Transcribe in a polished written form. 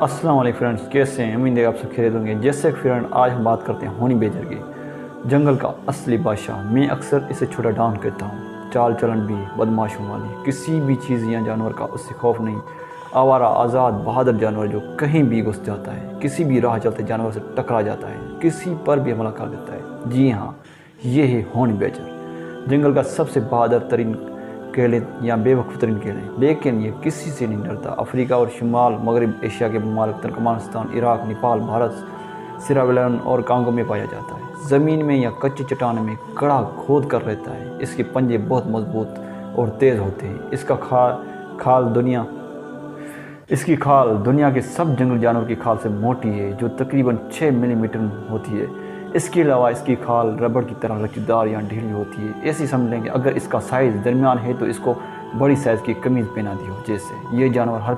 अस्सलाम वालेकुम फ्रेंड्स, कैसे हैं? उम्मीद है आप सब खैरियत होंगे। जैसे कि फ्रेंड, आज हम बात करते हैं होनी बेजर की, जंगल का असली बादशाह। मैं अक्सर इसे छोटा डॉन कहता हूँ। चाल चलन भी बदमाशों वाली, किसी भी चीज़ या जानवर का उससे खौफ नहीं। आवारा, आज़ाद, बहादुर जानवर जो कहीं भी घुस जाता है, किसी भी राह चलते जानवर से टकरा जाता है, किसी पर भी हमला कर देता है। जी हाँ, ये है होनी बेजर, जंगल का सबसे बहादुर तरीन कहलें या बेवकूफ़ तरीन कहलें, लेकिन ये किसी से नहीं डरता। अफ्रीका और शुमाल मगरब एशिया के ममालिक तुर्कमेनिस्तान, इराक, नेपाल, भारत, सिरालेवन और कांगो में पाया जाता है। ज़मीन में या कच्ची चट्टान में कड़ा खोद कर रहता है। इसके पंजे बहुत मजबूत और तेज़ होते हैं। इसकी खाल दुनिया के सब जंगली जानवर की खाल से मोटी है, जो तकरीबन 6 मिलीमीटर होती है। इसके अलावा इसकी खाल रबड़ की तरह लचीदार या ढीली होती है। ऐसी समझ लें कि अगर इसका साइज़ दरमियान है तो इसको बड़ी साइज़ की कमीज़ पहना दी हो। जैसे ये जानवर हर